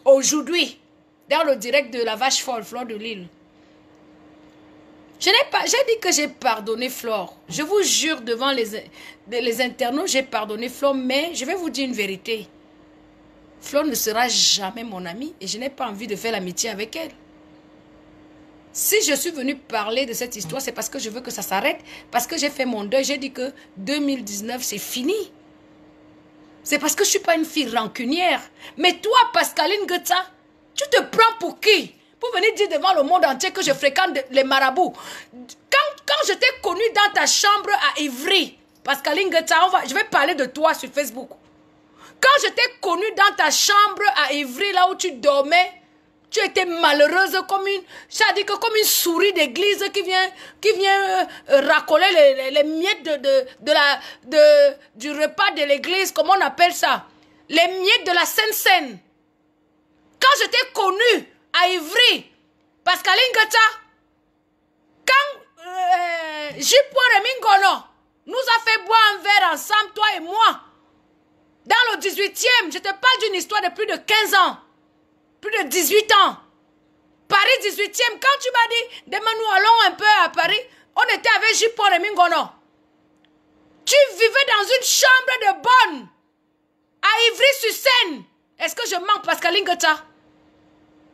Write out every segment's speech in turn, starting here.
aujourd'hui, dans le direct de la vache folle, Fleur de Lille. J'ai dit que j'ai pardonné Flore. Je vous jure devant les internautes, j'ai pardonné Flore, mais je vais vous dire une vérité. Flore ne sera jamais mon amie et je n'ai pas envie de faire l'amitié avec elle. Si je suis venue parler de cette histoire, c'est parce que je veux que ça s'arrête, parce que j'ai fait mon deuil, j'ai dit que 2019, c'est fini. C'est parce que je ne suis pas une fille rancunière. Mais toi, Pascaline Guetta, tu te prends pour qui? Pour venir dire devant le monde entier que je fréquente les marabouts. Quand je t'ai connue dans ta chambre à Ivry, Pascaline Guetta, je vais parler de toi sur Facebook. Quand je t'ai connue dans ta chambre à Ivry, là où tu dormais, tu étais malheureuse comme une souris d'église qui vient racoler les miettes du repas de l'église, comment on appelle ça? Les miettes de la Sainte-Seine. Quand je t'ai connue à Ivry, Pascaline Guetta, quand J.P. Remingono nous a fait boire un verre ensemble, toi et moi, dans le 18e, je te parle d'une histoire de plus de 15 ans, plus de 18 ans. Paris 18e, quand tu m'as dit, demain nous allons un peu à Paris, on était avec J.P. Remingono. Tu vivais dans une chambre de bonne, à Ivry-sur-Seine. Est-ce que je mens, Pascaline Guetta?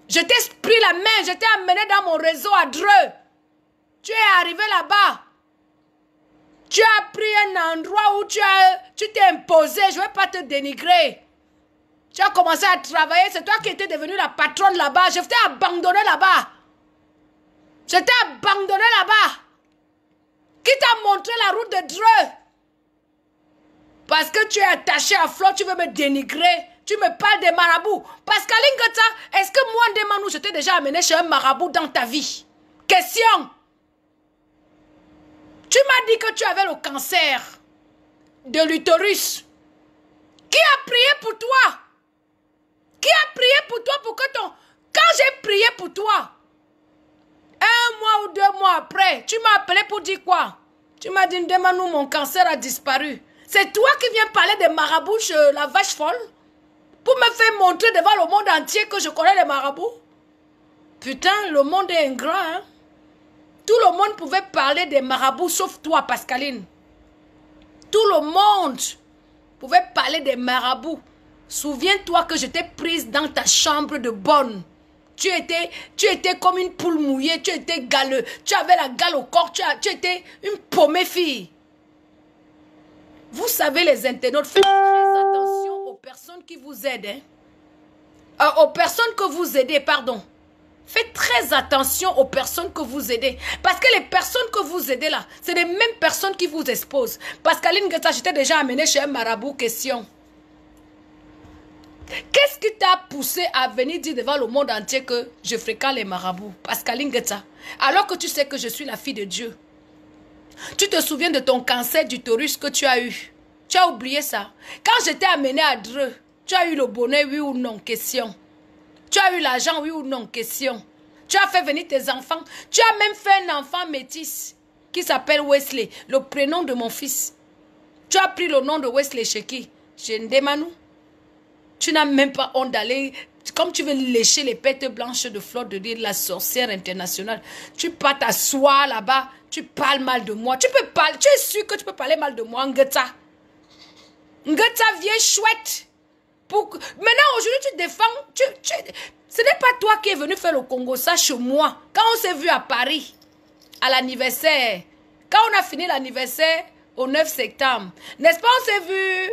Je t'ai pris la main, je t'ai amené dans mon réseau à Dreux. Tu es arrivé là-bas. Tu as pris un endroit où tu t'es imposé. Je ne vais pas te dénigrer. Tu as commencé à travailler. C'est toi qui étais devenue la patronne là-bas. Je t'ai abandonné là-bas. Je t'ai abandonné là-bas. Qui t'a montré la route de Dreux? Parce que tu es attaché à Flore, tu veux me dénigrer. Tu me parles des marabouts. Pascaline Guetta, est-ce que moi, Ndemanou, je t'ai déjà amené chez un marabout dans ta vie? Question. Tu m'as dit que tu avais le cancer de l'utérus. Qui a prié pour toi? Qui a prié pour toi pour que ton... Quand j'ai prié pour toi, 1 mois ou 2 mois après, tu m'as appelé pour dire quoi? Tu m'as dit, Ndemanou, mon cancer a disparu. C'est toi qui viens parler des marabouts chez la vache folle? Pour me faire montrer devant le monde entier que je connais les marabouts? Putain, le monde est ingrat, hein? Tout le monde pouvait parler des marabouts, sauf toi, Pascaline. Tout le monde pouvait parler des marabouts. Souviens-toi que je t'ai prise dans ta chambre de bonne. Tu étais comme une poule mouillée, tu étais galeux. Tu avais la gale au corps, tu étais une paumée fille. Vous savez, les internautes, faites très attention aux personnes qui vous aident. Hein? Aux personnes que vous aidez, pardon. Faites très attention aux personnes que vous aidez. Parce que les personnes que vous aidez là, c'est les mêmes personnes qui vous exposent. Pascaline Guetta, je t'ai déjà amené chez un marabout, question. Qu'est-ce qui t'a poussé à venir dire devant le monde entier que je fréquente les marabouts? Pascaline Guetta, alors que tu sais que je suis la fille de Dieu. Tu te souviens de ton cancer d'utérus que tu as eu? Tu as oublié ça? Quand je t'ai amené à Dreux, tu as eu le bonnet, oui ou non? Question. Tu as eu l'argent, oui ou non? Question. Tu as fait venir tes enfants. Tu as même fait un enfant métis qui s'appelle Wesley, le prénom de mon fils. Tu as pris le nom de Wesley chez qui? Chez Ndemanou. Tu n'as même pas honte d'aller, comme tu veux lécher les pêtes blanches de Fleur de Lille, la sorcière internationale. Tu pars t'asseoir là-bas, tu parles mal de moi. Tu peux parler, tu es sûr que tu peux parler mal de moi, Ngeta. Ngeta, vieille chouette. Maintenant, aujourd'hui, tu défends. Ce n'est pas toi qui es venu faire le Congo, ça chez moi. Quand on s'est vu à Paris, à l'anniversaire, quand on a fini l'anniversaire au 9 septembre, n'est-ce pas, on s'est vu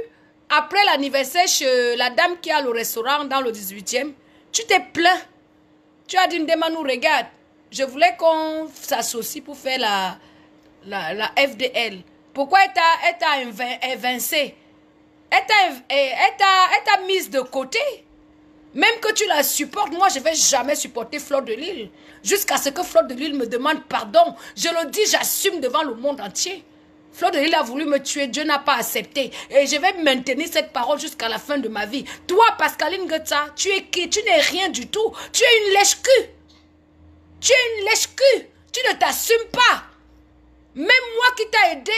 après l'anniversaire chez la dame qui a le restaurant dans le 18e. Tu t'es plaint. Tu as dit, Ndemanou, regarde, je voulais qu'on s'associe pour faire la FDL. Pourquoi elle t'a évincé? Elle t'a mise de côté. Même que tu la supportes, moi je ne vais jamais supporter Fleur de Lille. Jusqu'à ce que Fleur de Lille me demande pardon. Je le dis, j'assume devant le monde entier. Fleur de Lille a voulu me tuer, Dieu n'a pas accepté. Et je vais maintenir cette parole jusqu'à la fin de ma vie. Toi, Pascaline Guetta, tu es qui? Tu n'es rien du tout. Tu es une lèche-cul. Tu es une lèche-cul. Tu ne t'assumes pas. Même moi qui t'ai aidé,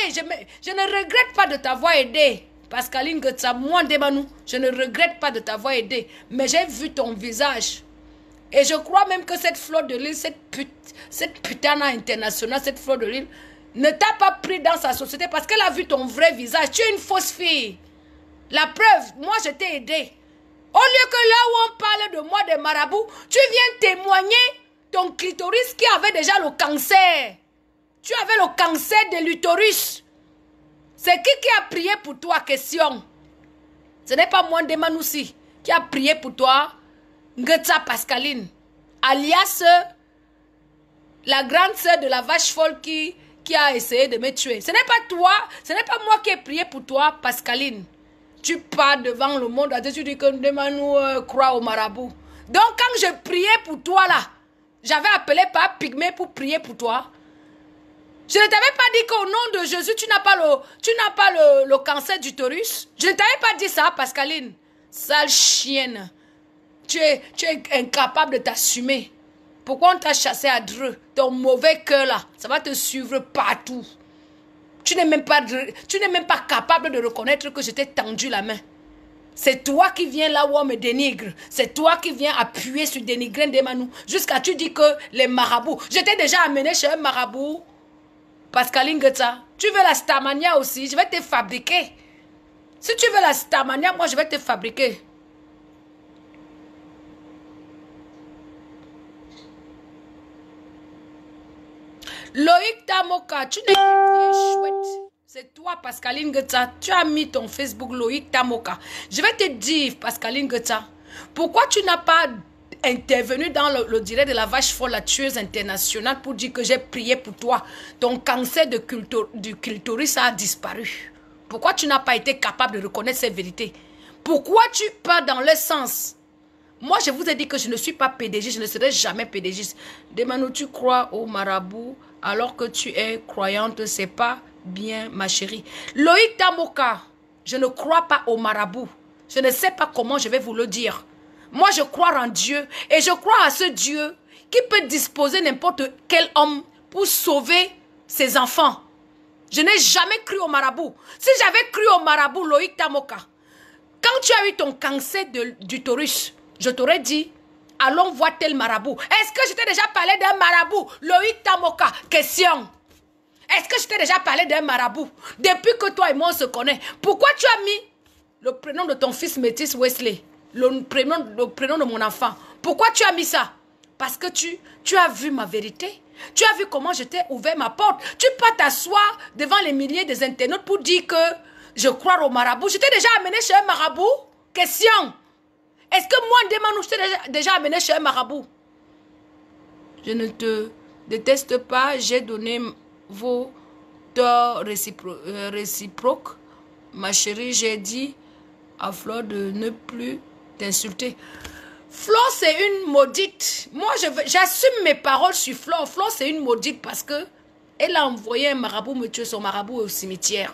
je ne regrette pas de t'avoir aidé. Pascaline Getza, moi, Demanou, je ne regrette pas de t'avoir aidé, mais j'ai vu ton visage. Et je crois même que cette fleur de l'île, cette putana internationale, cette fleur de l'île, ne t'a pas pris dans sa société parce qu'elle a vu ton vrai visage. Tu es une fausse fille. La preuve, moi, je t'ai aidé. Au lieu que là où on parle de moi, des marabouts, tu viens témoigner ton clitoris qui avait déjà le cancer. Tu avais le cancer de l'utérus. C'est qui a prié pour toi, question? Ce n'est pas moi, Demanoussi, qui a prié pour toi, Ngetsa Pascaline, alias la grande sœur de la vache folle qui a essayé de me tuer. Ce n'est pas toi, ce n'est pas moi qui ai prié pour toi, Pascaline. Tu pars devant le monde, tu dis que Demanou croit au marabout. Donc quand je priais pour toi là, j'avais appelé par Pygmée pour prier pour toi. Je ne t'avais pas dit qu'au nom de Jésus, tu n'as pas le cancer d'utérus. Je ne t'avais pas dit ça, Pascaline. Sale chienne. Tu es incapable de t'assumer. Pourquoi on t'a chassé à Dreux? Ton mauvais cœur là, ça va te suivre partout. Tu n'es même pas capable de reconnaître que je t'ai tendu la main. C'est toi qui viens là où on me dénigre. C'est toi qui viens appuyer sur dénigrer Demanou. Jusqu'à tu dis que les marabouts. Je t'ai déjà amené chez un marabout. Pascaline Getza, tu veux la Starmania aussi? Je vais te fabriquer. Si tu veux la Starmania, moi je vais te fabriquer. Loïc Tamoka, tu n'es qu'une chouette. C'est toi, Pascaline Getza. Tu as mis ton Facebook Loïc Tamoka. Je vais te dire, Pascaline Getza, pourquoi tu n'as pas intervenu dans le direct de la vache folle, la tueuse internationale, pour dire que j'ai prié pour toi. Ton cancer du clitoris a disparu. Pourquoi tu n'as pas été capable de reconnaître ces vérités? Pourquoi tu pars dans le sens? Moi, je vous ai dit que je ne suis pas PDG, je ne serai jamais PDG. Demanou, tu crois au marabout alors que tu es croyante, c'est pas bien, ma chérie. Loïc Tamoka, je ne crois pas au marabout. Je ne sais pas comment je vais vous le dire. Moi, je crois en Dieu et je crois à ce Dieu qui peut disposer n'importe quel homme pour sauver ses enfants. Je n'ai jamais cru au marabout. Si j'avais cru au marabout, Loïc Tamoka, quand tu as eu ton cancer d'utérus, je t'aurais dit, allons voir tel marabout. Est-ce que je t'ai déjà parlé d'un marabout? Loïc Tamoka, question. Est-ce que je t'ai déjà parlé d'un marabout? Depuis que toi et moi on se connaît, pourquoi tu as mis le prénom de ton fils métis Wesley? Le prénom de mon enfant. Pourquoi tu as mis ça? Parce que tu as vu ma vérité. Tu as vu comment je t'ai ouvert ma porte. Tu peux t'asseoir devant les milliers des internautes pour dire que je crois au marabout. Je t'ai déjà amené chez un marabout? Question. Est-ce que moi, Demanou, je t'ai déjà amené chez un marabout? Je ne te déteste pas. J'ai donné vos torts réciproques. Ma chérie, j'ai dit à Flore de ne plus t'insulter. Flore, c'est une maudite. Moi, j'assume mes paroles sur Flore. Flore, c'est une maudite parce que elle a envoyé un marabout me tuer, son marabout au cimetière.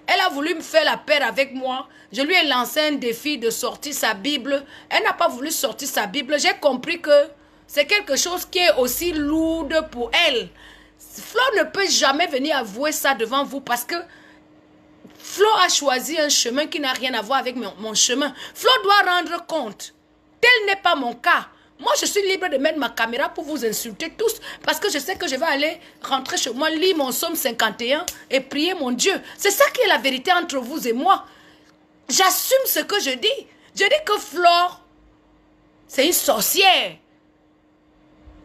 Elle a voulu me faire la paix avec moi. Je lui ai lancé un défi de sortir sa Bible. Elle n'a pas voulu sortir sa Bible. J'ai compris que c'est quelque chose qui est aussi lourd pour elle. Flore ne peut jamais venir avouer ça devant vous parce que Flore a choisi un chemin qui n'a rien à voir avec mon chemin. Flore doit rendre compte. Tel n'est pas mon cas. Moi, je suis libre de mettre ma caméra pour vous insulter tous parce que je sais que je vais aller rentrer chez moi, lire mon psaume 51 et prier mon Dieu. C'est ça qui est la vérité entre vous et moi. J'assume ce que je dis. Je dis que Flore, c'est une sorcière.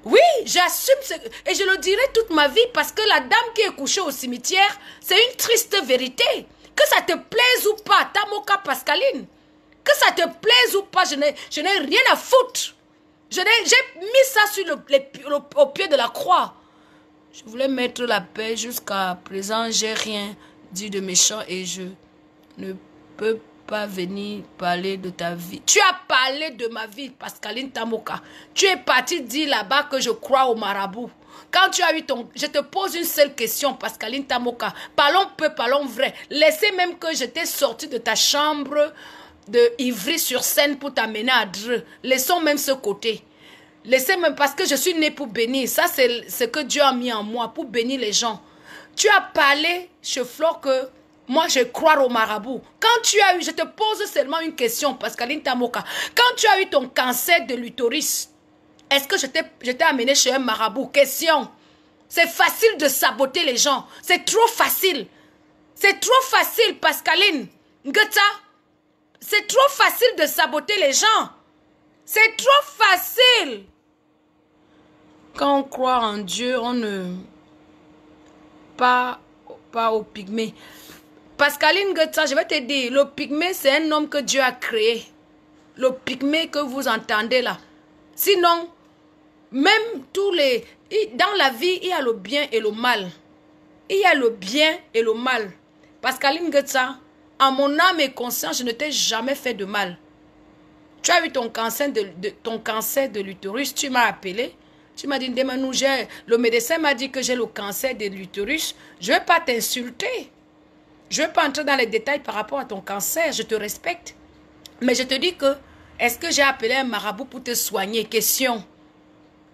Oui, j'assume et je le dirai toute ma vie parce que la dame qui est couchée au cimetière, c'est une triste vérité. Que ça te plaise ou pas, Tamoka Pascaline, que ça te plaise ou pas, je n'ai rien à foutre. J'ai mis ça au pied de la croix. Je voulais mettre la paix jusqu'à présent. J'ai rien dit de méchant et je ne peux pas venir parler de ta vie. Tu as parlé de ma vie, Pascaline Tamoka. Tu es parti dire là-bas que je crois au marabout. Quand tu as eu ton... Je te pose une seule question, Pascaline Tamoka. Parlons peu, parlons vrai. Laissez même que je t'ai sorti de ta chambre de Ivry-sur-Seine pour t'amener à Dreux. Laissons même ce côté. Laissez même parce que je suis née pour bénir. Ça, c'est ce que Dieu a mis en moi, pour bénir les gens. Tu as parlé chez Flore que Moi, je crois au marabout. Quand tu as eu, je te pose seulement une question, Pascaline Tamoka. Quand tu as eu ton cancer de l'utérus, est-ce que je t'ai amené chez un marabout? Question. C'est facile de saboter les gens. C'est trop facile. C'est trop facile, Pascaline. Ngeta. C'est trop facile de saboter les gens. C'est trop facile. Quand on croit en Dieu, on ne... Pas au pygmée. Pascaline Ngeta, je vais te dire, le pygmée, c'est un homme que Dieu a créé. Le pygmée que vous entendez là. Sinon, même tous les... Dans la vie, il y a le bien et le mal. Il y a le bien et le mal. Pascaline Ngeta, en mon âme et conscience, je ne t'ai jamais fait de mal. Tu as eu ton cancer de l'utérus, tu m'as appelé. Tu m'as dit, Ndemanou, le médecin m'a dit que j'ai le cancer de l'utérus. Je ne vais pas t'insulter. Je ne vais pas entrer dans les détails par rapport à ton cancer. Je te respecte. Mais je te dis que, est-ce que j'ai appelé un marabout pour te soigner? Question.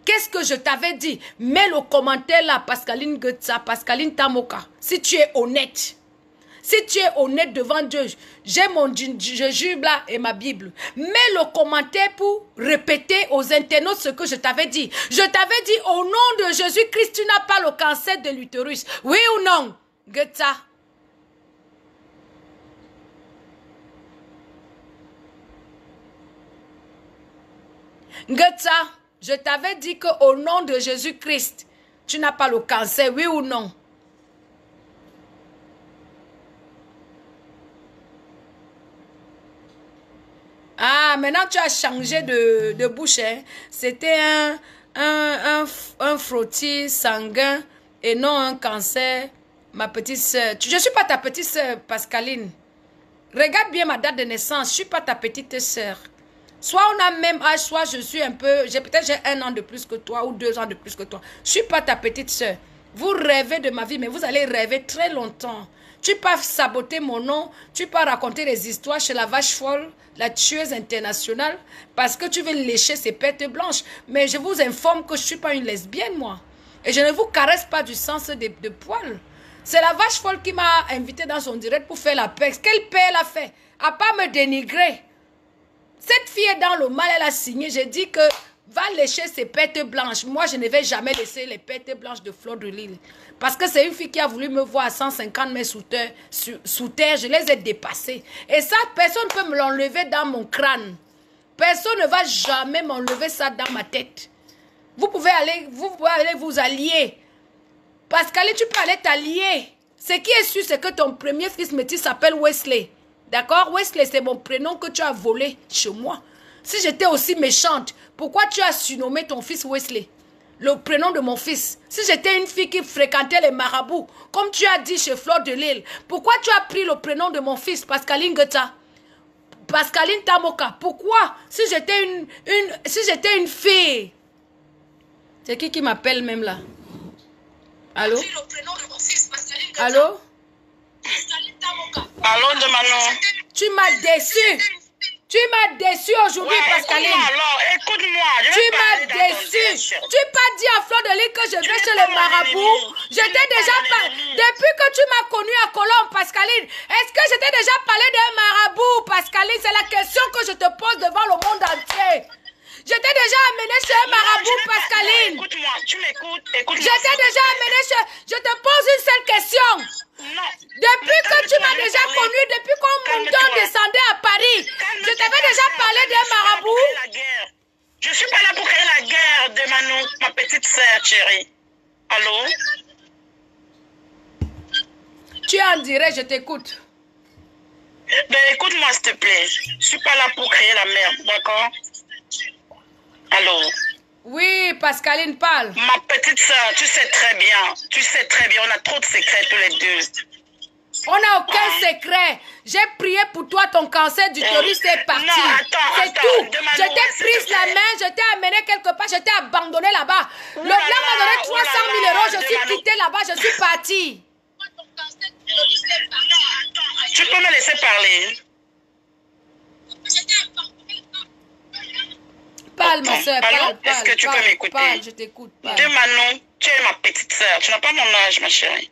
Qu'est-ce que je t'avais dit? Mets le commentaire là, Pascaline Ngeta, Pascaline Tamoka. Si tu es honnête. Si tu es honnête devant Dieu, j'ai mon jujube là et ma Bible. Mets le commentaire pour répéter aux internautes ce que je t'avais dit. Je t'avais dit au nom de Jésus-Christ, tu n'as pas le cancer de l'utérus. Oui ou non? Ngeta. Ngeta, je t'avais dit qu'au nom de Jésus-Christ, tu n'as pas le cancer. Oui ou non? Ah, maintenant tu as changé de bouche. Hein? C'était un frottis sanguin et non un cancer. Ma petite soeur. Je ne suis pas ta petite soeur, Pascaline. Regarde bien ma date de naissance. Je ne suis pas ta petite soeur. Soit on a même âge, soit je suis un peu... Peut-être j'ai 1 an de plus que toi ou 2 ans de plus que toi. Je ne suis pas ta petite soeur. Vous rêvez de ma vie, mais vous allez rêver très longtemps. Tu peux saboter mon nom, tu peux raconter des histoires chez la vache folle, la tueuse internationale, parce que tu veux lécher ses pêtes blanches. Mais je vous informe que je ne suis pas une lesbienne, moi. Et je ne vous caresse pas du sens de poils. C'est la vache folle qui m'a invité dans son direct pour faire la paix. Quelle paix elle a fait? À part me dénigrer. Cette fille est dans le mal, elle a signé. J'ai dit que va lécher ses pêtes blanches. Moi, je ne vais jamais laisser les pêtes blanches de Fleur de Lille. Parce que c'est une fille qui a voulu me voir à 150 mètres sous terre. Je les ai dépassés. Et ça, personne ne peut me l'enlever dans mon crâne. Personne ne va jamais m'enlever ça dans ma tête. Vous pouvez aller vous allier. Pascaline, tu peux aller t'allier. Ce qui est sûr, c'est que ton premier fils métis s'appelle Wesley. D'accord? Wesley, c'est mon prénom que tu as volé chez moi. Si j'étais aussi méchante, pourquoi tu as surnommé ton fils Wesley? Le prénom de mon fils. Si j'étais une fille qui fréquentait les marabouts, comme tu as dit chez Fleur de Lille, pourquoi tu as pris le prénom de mon fils, Pascaline Ngeta? Pascaline Tamoka, pourquoi? Si j'étais une fille. C'est qui m'appelle même là? Allô? Allô? Allô, Ndemanou. Tu m'as déçu. Tu m'as déçu aujourd'hui, Pascaline. Alors, écoute-moi. Tu m'as déçu. Tu pas dit à Fleur de Lille que je vais chez les marabouts. J'étais déjà pas. Depuis que tu m'as connu à Colombe, Pascaline, est-ce que j'étais déjà parlé d'un marabout, Pascaline? C'est la question que je te pose devant le monde entier. J'étais déjà amené chez un marabout, Pascaline. Écoute-moi, tu m'écoutes. J'étais déjà amené chez... Je te pose une seule question. Non. Depuis que tu m'as déjà connu, depuis qu'on descendait à Paris, je t'avais déjà parlé d'un marabout. Je suis pas là pour créer la guerre, Ndemanou, ma petite sœur chérie. Allô? Tu es en direct, je t'écoute. Ben écoute-moi s'il te plaît. Je suis pas là pour créer la merde, d'accord? Allô? Oui, Pascaline, parle. Ma petite soeur, tu sais très bien, on a trop de secrets tous les deux. On n'a aucun secret. J'ai prié pour toi, ton cancer d'utérus est parti. C'est tout. Je t'ai prise la main, je t'ai amené quelque part, je t'ai abandonné là-bas. Le blanc m'a donné 300 000 euros, je suis quittée là-bas, je suis partie. Tu peux me laisser parler? Parle, ma soeur, parle. Est-ce que tu peux m'écouter? Parle, je t'écoute. Ndemanou, tu es ma petite soeur. Tu n'as pas mon âge, ma chérie.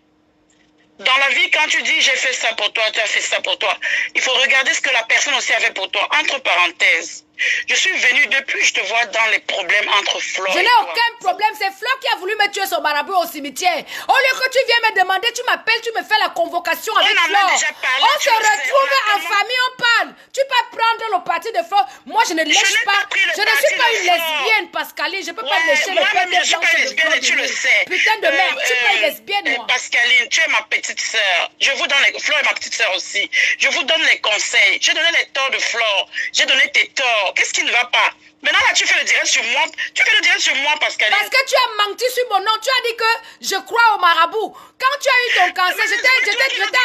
Dans la vie, quand tu dis j'ai fait ça pour toi, tu as fait ça pour toi, il faut regarder ce que la personne aussi avait pour toi. Entre parenthèses, je suis venue depuis, je te vois dans les problèmes entre Flo et toi. Je n'ai aucun problème, c'est Flo qui a voulu me tuer son marabout au cimetière. Au lieu que tu viennes me demander, tu m'appelles, tu me fais la convocation avec Flo. On se retrouve en famille, on parle. Tu peux prendre le parti de Flo. Moi, je ne lèche pas. Je ne suis pas une lesbienne, Pascaline. Je ne peux pas lécher le père des gens. Je ne suis pas lesbienne et tu le sais. Putain de merde, tu es pas une lesbienne, moi. Pascaline, tu es ma petite sœur. Je vous donne les... Flo est ma petite sœur aussi. Je vous donne les conseils. J'ai donné les torts de Flo. J'ai donné tes torts. Qu'est-ce qui ne va pas? Maintenant, là, tu fais le direct sur moi. Tu fais le direct sur moi, Pascaline. Parce que tu as menti sur mon nom. Tu as dit que je crois au marabout. Quand tu as eu ton cancer, je t'ai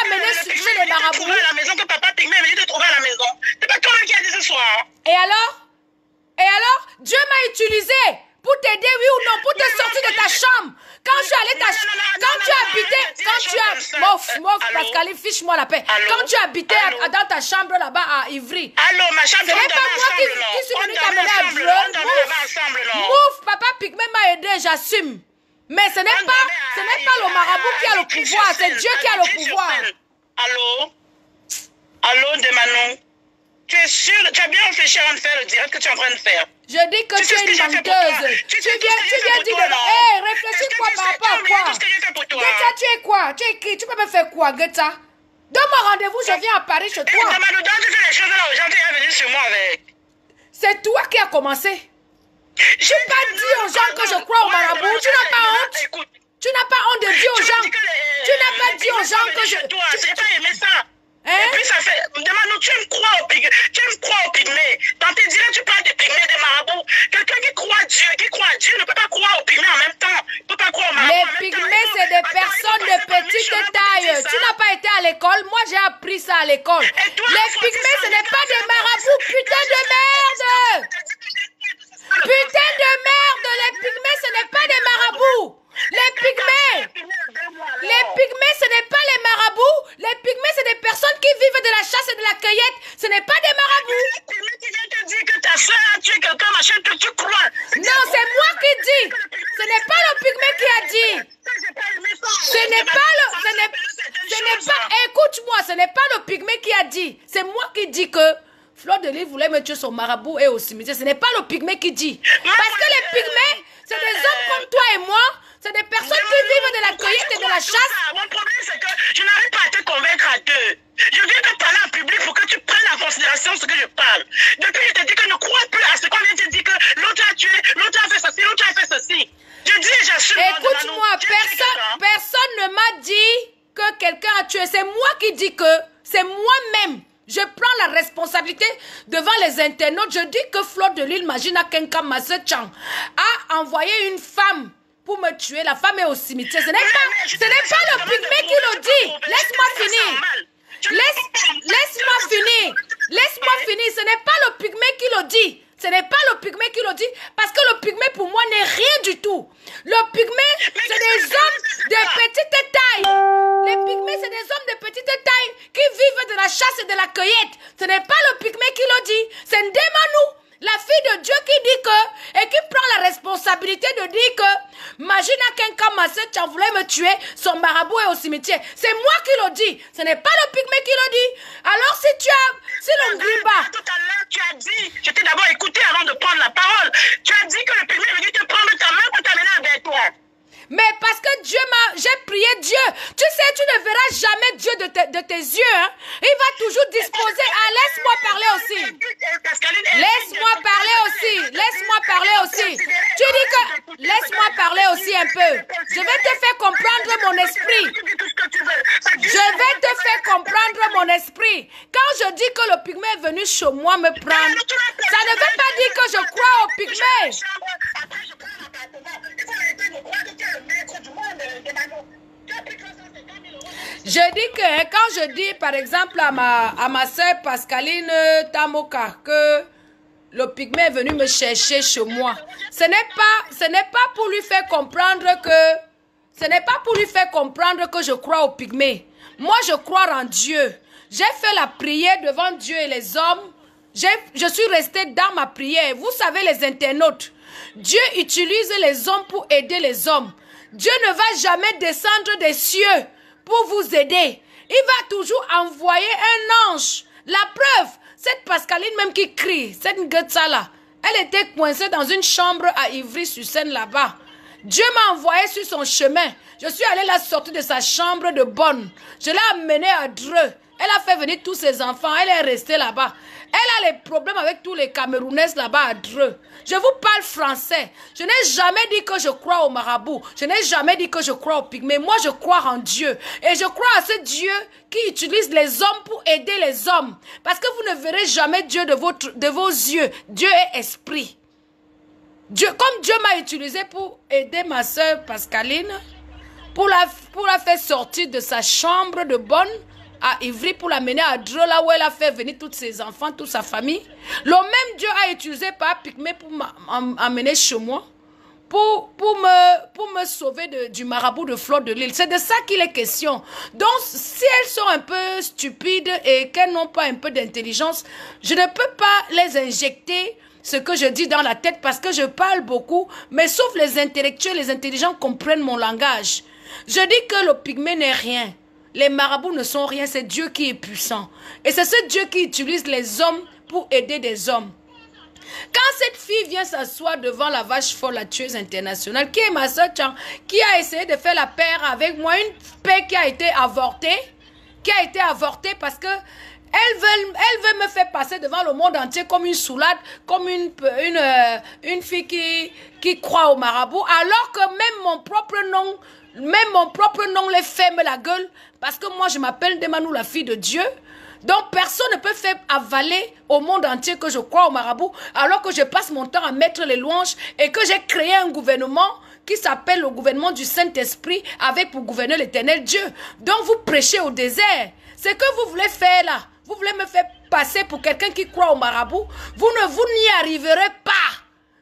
amené chez les marabouts. Tu à la maison que papa Pygmée est venu te trouver à la maison. C'est pas toi qui as dit ce soir. Et alors, Dieu m'a utilisé pour t'aider, oui ou non, pour te sortir de ta chambre. Quand je suis allée quand tu habitais, Pascaline, fiche-moi la paix. Quand tu habitais dans ta chambre là-bas à Ivry. Allô, ma chambre, ce n'est pas moi qui suis venue t'amener à Bleu. Mouf, papa Pygmée m'a aidé, j'assume. Mais ce n'est pas le marabout qui a le pouvoir, c'est Dieu qui a le pouvoir. Allô, Demanon. Tu es sûr, tu as bien réfléchi avant de faire le direct que tu es en train de faire. Je dis que tu es une menteuse. Tu viens dire de... Hé, réfléchis quoi par rapport à quoi? Geta, tu es quoi? Tu es qui? Tu peux me faire quoi, Geta? Donne-moi rendez-vous, je viens à Paris chez toi. Demanon, tu fais les choses là aux gens, tu es venu sur moi avec. C'est toi qui as commencé. Je n'ai pas dit aux gens que je crois au marabout. Tu n'as pas honte? Tu n'as pas honte de dire aux gens? Tu n'as pas dit aux gens que je... J'ai pas aimé ça. Et puis ça fait, demande-nous, tu aimes croire au pygmée. Dans tes directs, tu parles des pygmées, des marabouts. Quelqu'un qui croit à Dieu ne peut pas croire au pygmée en même temps. Ne peut pas croire au marabout. Les pygmées, c'est des personnes de petite taille. Tu n'as pas été à l'école. Moi, j'ai appris ça à l'école. Les pygmées, ce n'est pas des marabouts, putain de merde. Putain de merde. Les pygmées, ce n'est pas des marabouts. Les pygmées, ce n'est pas les marabouts. Les pygmées, c'est des personnes qui vivent de la chasse et de la cueillette. Ce n'est pas des marabouts. Les pygmées qui viennent te dire que ta soeur a tué quelqu'un, machin, que tu crois. Non, c'est moi qui dis. Ce n'est pas le pygmée qui a dit. Ce n'est pas, écoute-moi, ce n'est pas le pygmée qui a dit. C'est moi qui dis que Fleur de Lys voulait me tuer son marabout et au cimetière. Ce n'est pas le pygmée qui dit. Parce que les pygmées, c'est des hommes comme toi et moi. C'est des personnes qui vivent de la cueillette et de la chasse. Mon problème, c'est que je n'arrive pas à te convaincre à deux. Je viens te parler en public pour que tu prennes en considération ce que je parle. Depuis, je te dis que ne crois plus à ce qu'on vient de te dire que l'autre a tué, l'autre a fait ceci, l'autre a fait ceci. Je dis et j'assume. Écoute-moi, personne ne m'a dit que quelqu'un a tué. C'est moi qui dis que c'est moi-même. Je prends la responsabilité devant les internautes. Je dis que Fleur de Lys Magina Kenka Masechang a envoyé une femme pour me tuer. La femme est au cimetière. Ce n'est pas le pygmée qui le dit. Laisse-moi finir. Laisse-moi finir. Laisse-moi finir. Ce n'est pas le pygmée qui le dit. Ce n'est pas le pygmée qui le dit. Parce que le pygmée pour moi n'est rien du tout. Le pygmée, c'est des hommes de petite taille. Les pygmées, c'est des hommes de petite taille qui vivent de la chasse et de la cueillette. Ce n'est pas le pygmée qui le dit. C'est Ndemanou, la fille de Dieu qui dit que, et qui prend la responsabilité de dire que, Magina Kenka Maset voulait me tuer, son marabout est au cimetière. C'est moi qui le dis. Ce n'est pas le pygmée qui le dit. Alors si l'on griba. Tout à l'heure, tu as dit, je t'ai d'abord écouté avant de prendre la parole. Tu as dit que le pygmée est venu te prendre ta main pour t'amener avec toi. Mais parce que j'ai prié Dieu. Tu sais, tu ne verras jamais Dieu de tes yeux. Hein. Il va toujours disposer. Ah, laisse-moi parler aussi. Laisse-moi parler aussi. Laisse-moi parler aussi. Tu dis que... Laisse-moi parler aussi un peu. Je vais te faire comprendre mon esprit. Je vais te faire comprendre mon esprit. Quand je dis que le pygmée est venu chez moi me prendre, ça ne veut pas dire que je crois au pygmée. Je dis que quand je dis par exemple à ma soeur Pascaline Tamoka que le pygmée est venu me chercher chez moi, ce n'est pas pour lui faire comprendre que je crois au pygmée. Moi je crois en Dieu. J'ai fait la prière devant Dieu et les hommes. Je suis restée dans ma prière. Vous savez les internautes, Dieu utilise les hommes pour aider les hommes. Dieu ne va jamais descendre des cieux pour vous aider. Il va toujours envoyer un ange. La preuve, cette Pascaline même qui crie, cette Ngetsa là, elle était coincée dans une chambre à Ivry-sur-Seine là-bas. Dieu m'a envoyé sur son chemin. Je suis allée la sortir de sa chambre de bonne. Je l'ai amenée à Dreux. Elle a fait venir tous ses enfants. Elle est restée là-bas. Elle a les problèmes avec tous les Camerounais là-bas à Dreux. Je vous parle français. Je n'ai jamais dit que je crois au marabout. Je n'ai jamais dit que je crois au pygmée. Moi, je crois en Dieu. Et je crois à ce Dieu qui utilise les hommes pour aider les hommes. Parce que vous ne verrez jamais Dieu de vos yeux. Dieu est esprit. Dieu, comme Dieu m'a utilisé pour aider ma soeur Pascaline, pour la faire sortir de sa chambre de bonne à Ivry, pour l'amener à Dreux, là où elle a fait venir tous ses enfants, toute sa famille. Le même Dieu a utilisé par Pygmée pour m'amener chez moi, pour me sauver du marabout de Fleur de Lille. C'est de ça qu'il est question. Donc, si elles sont un peu stupides et qu'elles n'ont pas un peu d'intelligence, je ne peux pas les injecter ce que je dis dans la tête parce que je parle beaucoup, mais sauf les intellectuels, les intelligents comprennent mon langage. Je dis que le pygmée n'est rien. Les marabouts ne sont rien, c'est Dieu qui est puissant. Et c'est ce Dieu qui utilise les hommes pour aider des hommes. Quand cette fille vient s'asseoir devant la vache folle, la tueuse internationale, qui est ma soeur Tchang, qui a essayé de faire la paire avec moi, une paire qui a été avortée parce que elle veut me faire passer devant le monde entier comme une soulade, comme une fille qui croit au marabout, alors que même mon propre nom les ferme la gueule, parce que moi je m'appelle Demanou, la fille de Dieu. Donc personne ne peut faire avaler au monde entier que je crois au marabout, alors que je passe mon temps à mettre les louanges et que j'ai créé un gouvernement qui s'appelle le gouvernement du Saint-Esprit avec pour gouverner l'éternel Dieu. Donc vous prêchez au désert. Ce que vous voulez faire là, vous voulez me faire passer pour quelqu'un qui croit au marabout, vous n'y arriverez pas.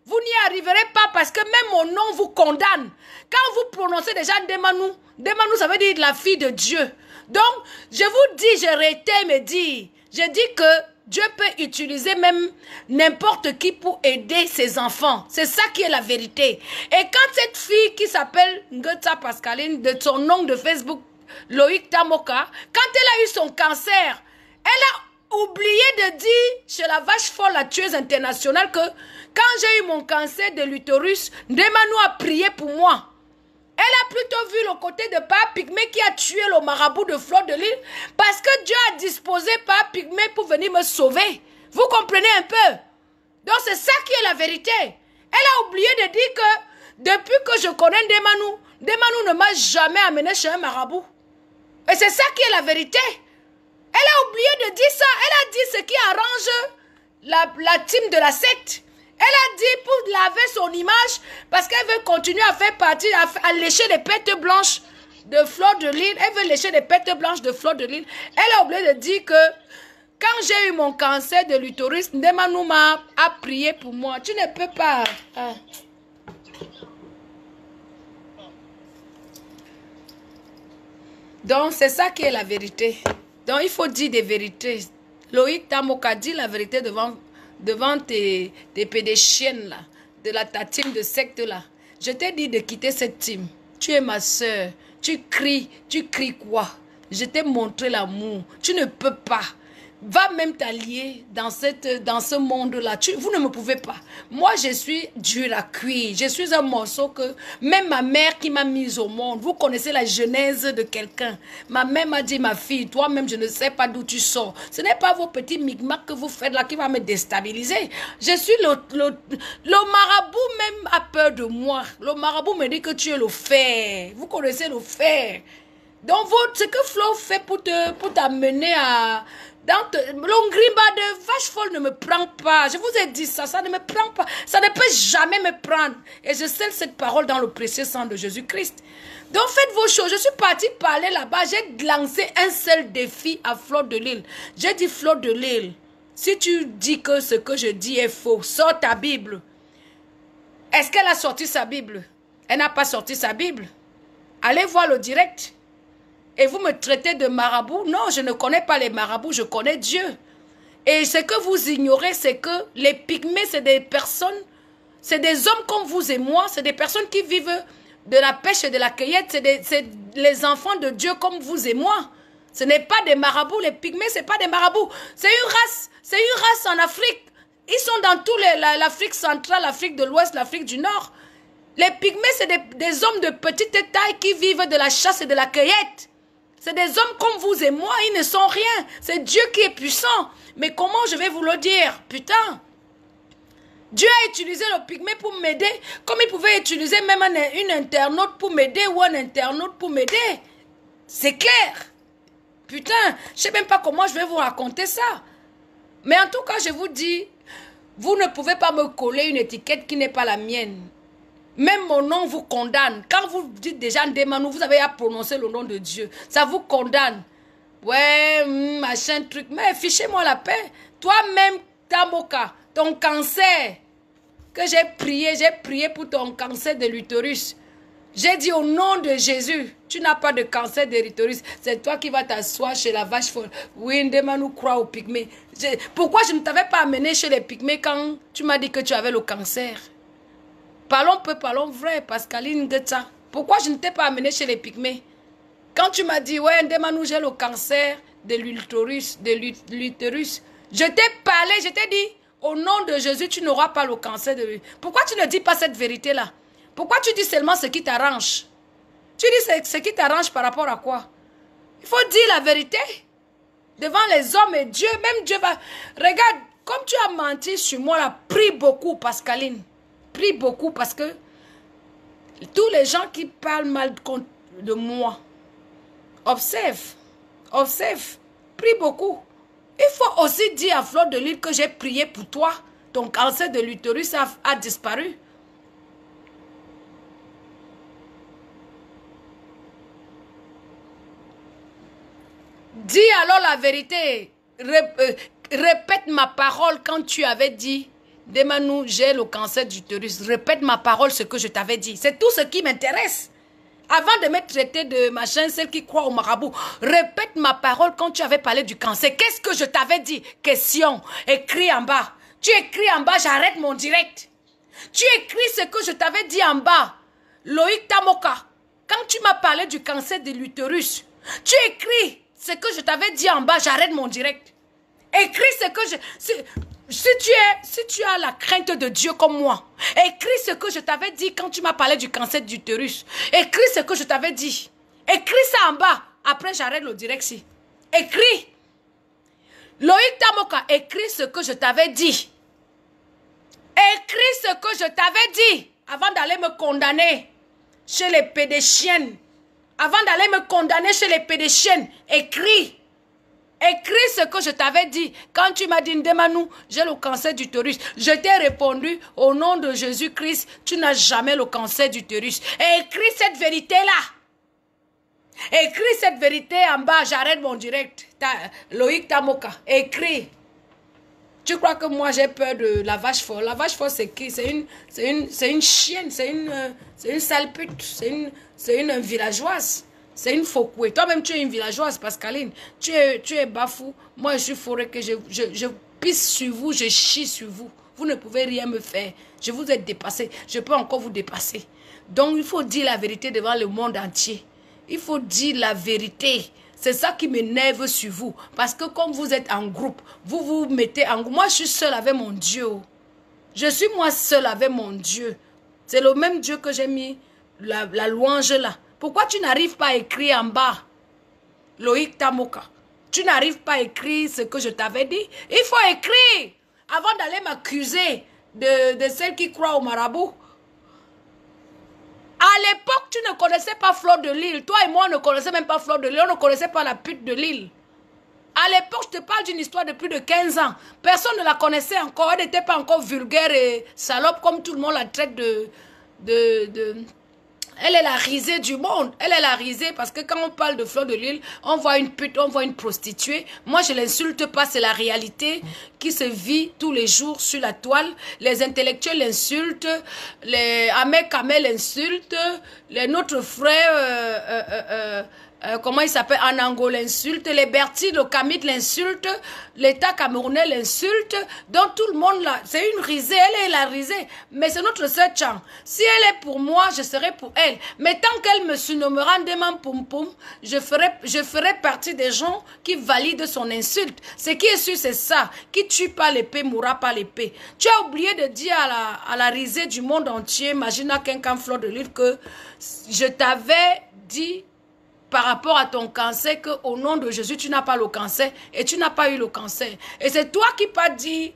Vous n'y arriverez pas parce que même mon nom vous condamne. Quand vous prononcez déjà Demanou, Demanou ça veut dire la fille de Dieu. Donc, je vous dis, je réitère me dire, je dis que Dieu peut utiliser même n'importe qui pour aider ses enfants. C'est ça qui est la vérité. Et quand cette fille qui s'appelle Ngetsa Pascaline, de son nom de Facebook, Loïc Tamoka, quand elle a eu son cancer, elle a oublié de dire chez la vache folle, la tueuse internationale, que quand j'ai eu mon cancer de l'utérus, Demanou a prié pour moi. Elle a plutôt vu le côté de Papa Pygmée qui a tué le marabout de Fleur de Lille parce que Dieu a disposé Papa Pygmée pour venir me sauver. Vous comprenez un peu? Donc c'est ça qui est la vérité. Elle a oublié de dire que depuis que je connais Demanou, Demanou ne m'a jamais amené chez un marabout. Et c'est ça qui est la vérité. Elle a oublié de dire ça. Elle a dit ce qui arrange la team de la secte. Elle a dit pour laver son image, parce qu'elle veut continuer à faire partie, à lécher les pêtes blanches de Fleur de Lille. Elle veut lécher les pêtes blanches de Fleur de Lille. Elle a oublié de dire que quand j'ai eu mon cancer de l'utérus, Demanou a prié pour moi. Tu ne peux pas. Hein. Donc, c'est ça qui est la vérité. Donc, il faut dire des vérités. Loïc Tamoka dit la vérité devant tes pédéchiennes là, de ta team de secte là. Je t'ai dit de quitter cette team. Tu es ma soeur. Tu cries quoi? Je t'ai montré l'amour. Tu ne peux pas. Va même t'allier dans ce monde-là. Vous ne me pouvez pas. Moi, je suis dur à cuire. Je suis un morceau que même ma mère qui m'a mise au monde. Vous connaissez la genèse de quelqu'un. Ma mère m'a dit, ma fille, toi-même, je ne sais pas d'où tu sors. Ce n'est pas vos petits micmacs que vous faites là qui va me déstabiliser. Je suis le marabout même a peur de moi. Le marabout me dit que tu es le fer. Vous connaissez le fer. Donc, ce que Flo fait pour t'amener à... L'ongrimba de vache folle ne me prend pas. Je vous ai dit ça, ça ne me prend pas. Ça ne peut jamais me prendre. Et je scelle cette parole dans le précieux sang de Jésus-Christ. Donc faites vos choses. Je suis partie parler là-bas. J'ai lancé un seul défi à Fleur de Lille. J'ai dit, Fleur de Lille, si tu dis que ce que je dis est faux, sors ta Bible. Est-ce qu'elle a sorti sa Bible? Elle n'a pas sorti sa Bible. Allez voir le direct. Et vous me traitez de marabout? Non, je ne connais pas les marabouts, je connais Dieu. Et ce que vous ignorez, c'est que les pygmées, c'est des personnes, c'est des hommes comme vous et moi, c'est des personnes qui vivent de la pêche et de la cueillette. C'est les enfants de Dieu comme vous et moi. Ce n'est pas des marabouts. Les pygmées, ce n'est pas des marabouts. C'est une race en Afrique. Ils sont dans tout l'Afrique centrale, l'Afrique de l'Ouest, l'Afrique du Nord. Les pygmées, c'est des hommes de petite taille qui vivent de la chasse et de la cueillette. C'est des hommes comme vous et moi, ils ne sont rien. C'est Dieu qui est puissant. Mais comment je vais vous le dire? Putain. Dieu a utilisé le pygmée pour m'aider, comme il pouvait utiliser même une internaute pour m'aider ou un internaute pour m'aider. C'est clair. Putain, je ne sais même pas comment je vais vous raconter ça. Mais en tout cas, je vous dis, vous ne pouvez pas me coller une étiquette qui n'est pas la mienne. Même mon nom vous condamne. Quand vous dites déjà Ndemanou, vous avez à prononcer le nom de Dieu. Ça vous condamne. Ouais, machin, truc. Mais fichez-moi la paix. Toi-même, Tamoka, ton cancer, que j'ai prié pour ton cancer de l'utérus. J'ai dit au nom de Jésus, tu n'as pas de cancer de l'utérus. C'est toi qui vas t'asseoir chez la vache folle. Oui, Ndemanou croit aux pygmées. Pourquoi je ne t'avais pas amené chez les pygmées quand tu m'as dit que tu avais le cancer? Parlons peu, parlons vrai, Pascaline Geta. Pourquoi je ne t'ai pas amené chez les pygmées? Quand tu m'as dit, ouais, Ndemanou, j'ai le cancer de l'utérus, je t'ai parlé, je t'ai dit, au nom de Jésus, tu n'auras pas le cancer de l'utérus. Pourquoi tu ne dis pas cette vérité-là? Pourquoi tu dis seulement ce qui t'arrange? Tu dis ce qui t'arrange par rapport à quoi? Il faut dire la vérité devant les hommes et Dieu. Même Dieu va... Regarde, comme tu as menti sur moi, là, prie beaucoup, Pascaline. Prie beaucoup parce que tous les gens qui parlent mal de moi, observe, prie beaucoup. Il faut aussi dire à Fleur de Lys que j'ai prié pour toi. Ton cancer de l'utérus a disparu. Dis alors la vérité. Répète ma parole quand tu avais dit Ndemanou, j'ai le cancer d'utérus. Répète ma parole, ce que je t'avais dit. C'est tout ce qui m'intéresse. Avant de me traiter de machin, celle qui croit au marabout, répète ma parole quand tu avais parlé du cancer. Qu'est-ce que je t'avais dit? Question. Écris en bas. Tu écris en bas, j'arrête mon direct. Tu écris ce que je t'avais dit en bas. Loïc Tamoka, quand tu m'as parlé du cancer de l'utérus, tu écris ce que je t'avais dit en bas, j'arrête mon direct. Écris ce que je... Si tu as la crainte de Dieu comme moi, écris ce que je t'avais dit quand tu m'as parlé du cancer d'utérus. Écris ce que je t'avais dit. Écris ça en bas. Après, j'arrête le direct ici. Écris. Loïc Tamoka, écris ce que je t'avais dit. Écris ce que je t'avais dit avant d'aller me condamner chez les pédéchiennes. Avant d'aller me condamner chez les pédéchiennes, écris. Écris ce que je t'avais dit. Quand tu m'as dit, Ndemanou, j'ai le cancer d'utérus. Je t'ai répondu, au nom de Jésus-Christ, tu n'as jamais le cancer d'utérus. Écris cette vérité-là. Écris cette vérité en bas, j'arrête mon direct. Loïc Tamoka, écris. Tu crois que moi j'ai peur de la vache folle? La vache folle, c'est qui? C'est une chienne, c'est une sale pute, c'est une villageoise. C'est une faucouée. Toi-même, tu es une villageoise, Pascaline. Tu es bafou. Moi, je suis forêt que je pisse sur vous, je chie sur vous. Vous ne pouvez rien me faire. Je vous ai dépassé. Je peux encore vous dépasser. Donc, il faut dire la vérité devant le monde entier. Il faut dire la vérité. C'est ça qui m'énerve sur vous. Parce que comme vous êtes en groupe, vous vous mettez en groupe. Moi, je suis seule avec mon Dieu. Je suis moi seule avec mon Dieu. C'est le même Dieu que j'ai mis la louange là. Pourquoi tu n'arrives pas à écrire en bas? Loïc Tamoka, tu n'arrives pas à écrire ce que je t'avais dit? Il faut écrire avant d'aller m'accuser de celle qui croit au marabout. À l'époque, tu ne connaissais pas Fleur de Lys. Toi et moi, on ne connaissait même pas Fleur de Lys. On ne connaissait pas la pute de Lille. À l'époque, je te parle d'une histoire de plus de 15 ans. Personne ne la connaissait encore. Elle n'était pas encore vulgaire et salope comme tout le monde la traite Elle est la risée du monde. Elle est la risée parce que quand on parle de Fleur de Lys, on voit une pute, on voit une prostituée. Moi, je ne l'insulte pas, c'est la réalité qui se vit tous les jours sur la toile. Les intellectuels l'insultent, les Ahmed Kamel l'insultent, notre frère comment il s'appelle, Anango l'insulte, les Berti, le Kamit l'insulte, l'État camerounais l'insulte, donc tout le monde là, c'est une risée, elle est la risée, mais c'est notre seul chant. Si elle est pour moi, je serai pour elle, mais tant qu'elle me surnommera Ndeman Poum Poum, je ferai partie des gens qui valident son insulte. Ce qui est sûr, c'est ça, qui tue pas l'épée, mourra pas l'épée. Tu as oublié de dire à la risée du monde entier, imagine à quelqu'un Fleur de Lys, que je t'avais dit par rapport à ton cancer, qu'au nom de Jésus, tu n'as pas le cancer et tu n'as pas eu le cancer. Et c'est toi qui pas dit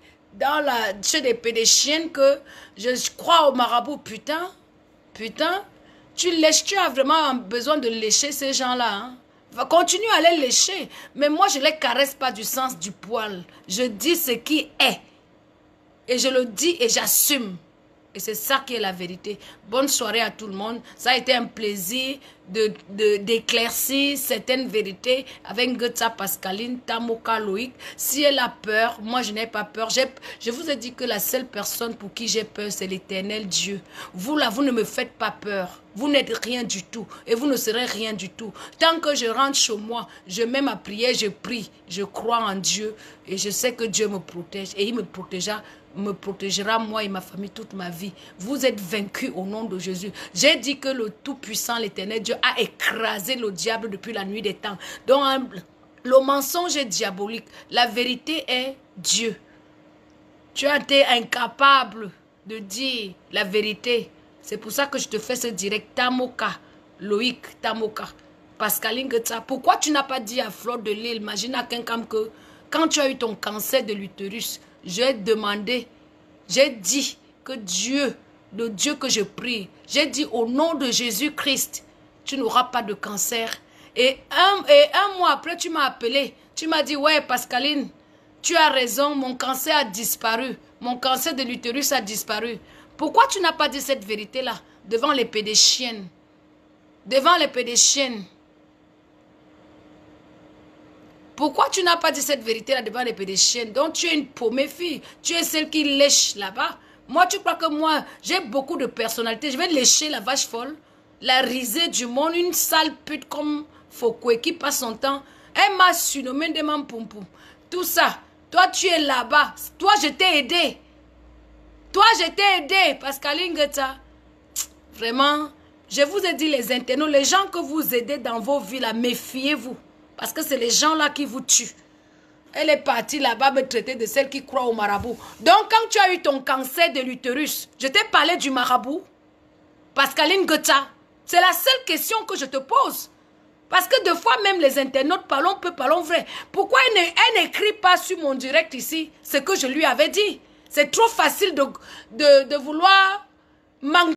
chez des pédéchiennes que je crois au marabout. Putain, tu lèches, tu as vraiment besoin de lécher ces gens-là. Hein? Continue à les lécher, mais moi je les caresse pas du sens du poil. Je dis ce qui est. Et je le dis et j'assume. Et c'est ça qui est la vérité. Bonne soirée à tout le monde. Ça a été un plaisir d'éclaircir certaines vérités avec Getsa Pascaline, Tamoka Loïc. Si elle a peur, moi je n'ai pas peur. Je vous ai dit que la seule personne pour qui j'ai peur, c'est l'Éternel Dieu. Vous là, vous ne me faites pas peur. Vous n'êtes rien du tout. Et vous ne serez rien du tout. Tant que je rentre chez moi, je mets ma prière, je prie. Je crois en Dieu. Et je sais que Dieu me protège. Et il me protégera moi et ma famille toute ma vie. Vous êtes vaincus au nom de Jésus. J'ai dit que le Tout-Puissant, l'Éternel Dieu, a écrasé le diable depuis la nuit des temps. Donc, le mensonge est diabolique. La vérité est Dieu. Tu as été incapable de dire la vérité. C'est pour ça que je te fais ce direct. Tamoka, Loïc, Tamoka, Pascaline Getsa. Pourquoi tu n'as pas dit à Fleur de Lys, imagine à quelqu'un que quand tu as eu ton cancer de l'utérus, j'ai demandé, j'ai dit que Dieu, le Dieu que je prie, j'ai dit au nom de Jésus-Christ, tu n'auras pas de cancer. Et un mois après, tu m'as appelé. Tu m'as dit, ouais, Pascaline, tu as raison, mon cancer a disparu. Mon cancer de l'utérus a disparu. Pourquoi tu n'as pas dit cette vérité-là devant les pédéchiennes? Devant les pédéchiennes. Pourquoi tu n'as pas dit cette vérité-là devant les pédéchiennes? Donc tu es une paumée fille. Tu es celle qui lèche là-bas. Moi, tu crois que moi, j'ai beaucoup de personnalité. Je vais lécher la vache folle, la risée du monde, une sale pute comme Fokwe qui passe son temps. Elle m'a surnommé Ndeman Poum Poum. Tout ça. Toi, tu es là-bas. Toi, je t'ai aidé. Toi, je t'ai aidé, Pascaline Getsa. Vraiment, je vous ai dit les internautes, les gens que vous aidez dans vos vies, là, méfiez-vous. Parce que c'est les gens-là qui vous tuent. Elle est partie là-bas me traiter de celle qui croit au marabout. Donc, quand tu as eu ton cancer de l'utérus, je t'ai parlé du marabout. Pascaline Getsa, c'est la seule question que je te pose. Parce que deux fois, même les internautes, parlons peu, parlons vrai. Pourquoi elle n'écrit pas sur mon direct ici ce que je lui avais dit? C'est trop facile de vouloir manquer.